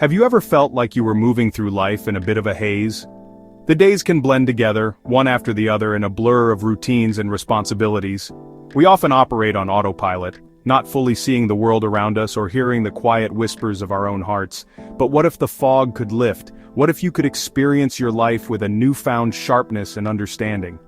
Have you ever felt like you were moving through life in a bit of a haze? The days can blend together, one after the other, in a blur of routines and responsibilities. We often operate on autopilot, not fully seeing the world around us or hearing the quiet whispers of our own hearts. But what if the fog could lift? What if you could experience your life with a newfound sharpness and understanding?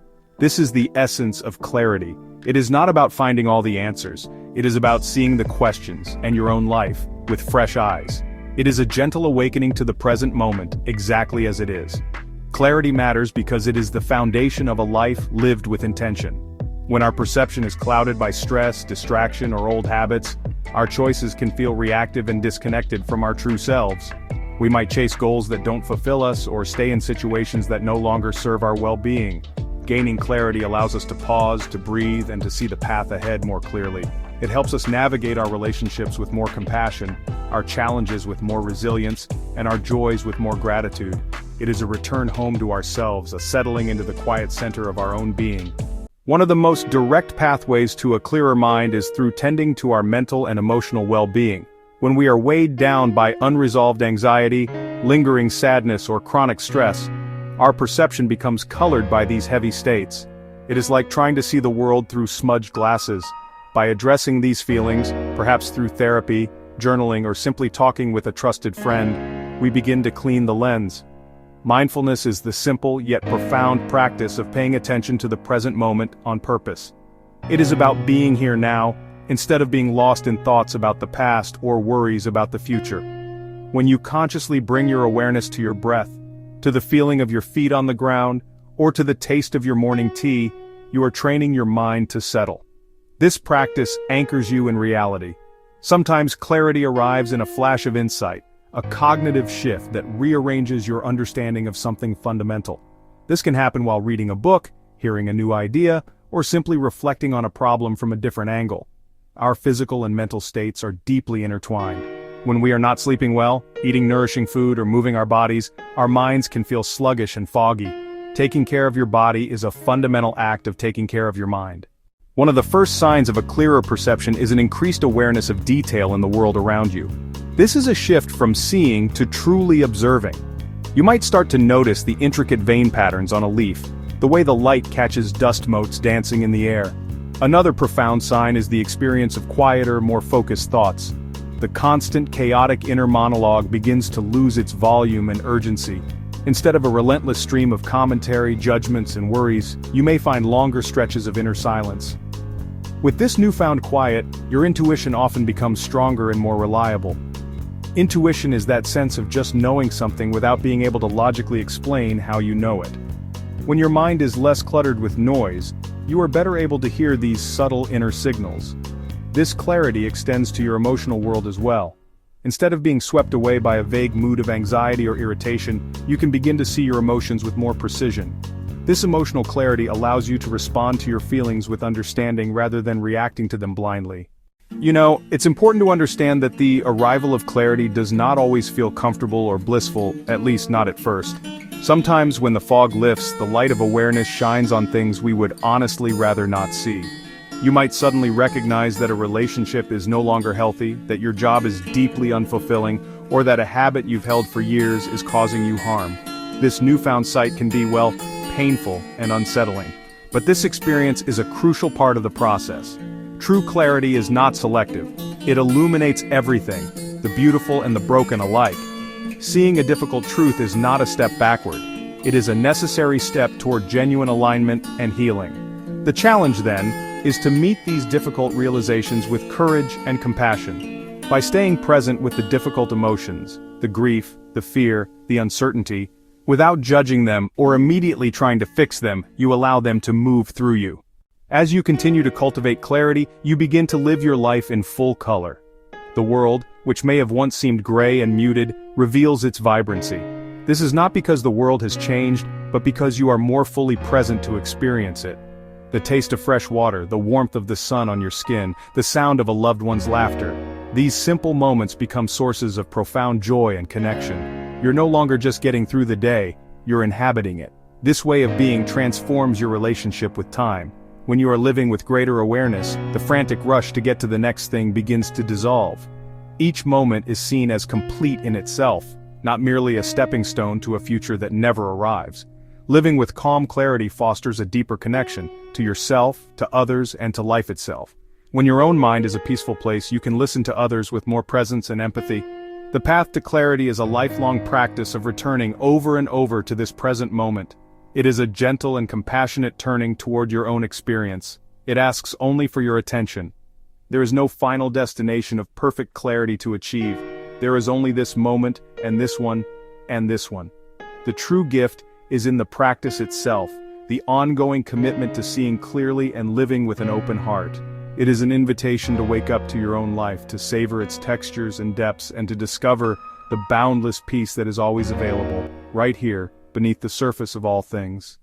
This is the essence of clarity. It is not about finding all the answers. It is about seeing the questions and your own life with fresh eyes. It is a gentle awakening to the present moment, exactly as it is. Clarity matters because it is the foundation of a life lived with intention. When our perception is clouded by stress, distraction, or old habits, our choices can feel reactive and disconnected from our true selves. We might chase goals that don't fulfill us or stay in situations that no longer serve our well-being. Gaining clarity allows us to pause, to breathe, and to see the path ahead more clearly. It helps us navigate our relationships with more compassion, our challenges with more resilience, and our joys with more gratitude. It is a return home to ourselves, a settling into the quiet center of our own being. One of the most direct pathways to a clearer mind is through tending to our mental and emotional well-being. When we are weighed down by unresolved anxiety, lingering sadness, or chronic stress, our perception becomes colored by these heavy states. It is like trying to see the world through smudged glasses. By addressing these feelings, perhaps through therapy, journaling, or simply talking with a trusted friend, we begin to clean the lens. Mindfulness is the simple yet profound practice of paying attention to the present moment on purpose. It is about being here now, instead of being lost in thoughts about the past or worries about the future. When you consciously bring your awareness to your breath, to the feeling of your feet on the ground, or to the taste of your morning tea, you are training your mind to settle. This practice anchors you in reality. Sometimes clarity arrives in a flash of insight, a cognitive shift that rearranges your understanding of something fundamental. This can happen while reading a book, hearing a new idea, or simply reflecting on a problem from a different angle. Our physical and mental states are deeply intertwined. When we are not sleeping well, eating nourishing food, or moving our bodies, our minds can feel sluggish and foggy. Taking care of your body is a fundamental act of taking care of your mind. One of the first signs of a clearer perception is an increased awareness of detail in the world around you. This is a shift from seeing to truly observing. You might start to notice the intricate vein patterns on a leaf, the way the light catches dust motes dancing in the air. Another profound sign is the experience of quieter, more focused thoughts. The constant, chaotic inner monologue begins to lose its volume and urgency. Instead of a relentless stream of commentary, judgments, and worries, you may find longer stretches of inner silence. With this newfound quiet, your intuition often becomes stronger and more reliable. Intuition is that sense of just knowing something without being able to logically explain how you know it. When your mind is less cluttered with noise, you are better able to hear these subtle inner signals. This clarity extends to your emotional world as well. Instead of being swept away by a vague mood of anxiety or irritation, you can begin to see your emotions with more precision. This emotional clarity allows you to respond to your feelings with understanding rather than reacting to them blindly. You know, it's important to understand that the arrival of clarity does not always feel comfortable or blissful, at least not at first. Sometimes when the fog lifts, the light of awareness shines on things we would honestly rather not see. You might suddenly recognize that a relationship is no longer healthy, that your job is deeply unfulfilling, or that a habit you've held for years is causing you harm. This newfound sight can be, well, painful and unsettling. But this experience is a crucial part of the process. True clarity is not selective. It illuminates everything, the beautiful and the broken alike. Seeing a difficult truth is not a step backward. It is a necessary step toward genuine alignment and healing. The challenge, then, is to meet these difficult realizations with courage and compassion. By staying present with the difficult emotions, the grief, the fear, the uncertainty, without judging them or immediately trying to fix them, you allow them to move through you. As you continue to cultivate clarity, you begin to live your life in full color. The world, which may have once seemed gray and muted, reveals its vibrancy. This is not because the world has changed, but because you are more fully present to experience it. The taste of fresh water, the warmth of the sun on your skin, the sound of a loved one's laughter. These simple moments become sources of profound joy and connection. You're no longer just getting through the day, you're inhabiting it. This way of being transforms your relationship with time. When you are living with greater awareness, the frantic rush to get to the next thing begins to dissolve. Each moment is seen as complete in itself, not merely a stepping stone to a future that never arrives. Living with calm clarity fosters a deeper connection to yourself, to others, and to life itself. When your own mind is a peaceful place, you can listen to others with more presence and empathy. The path to clarity is a lifelong practice of returning over and over to this present moment. It is a gentle and compassionate turning toward your own experience. It asks only for your attention. There is no final destination of perfect clarity to achieve. There is only this moment, and this one, and this one. The true gift is in the practice itself, the ongoing commitment to seeing clearly and living with an open heart. It is an invitation to wake up to your own life, to savor its textures and depths, and to discover the boundless peace that is always available, right here, beneath the surface of all things.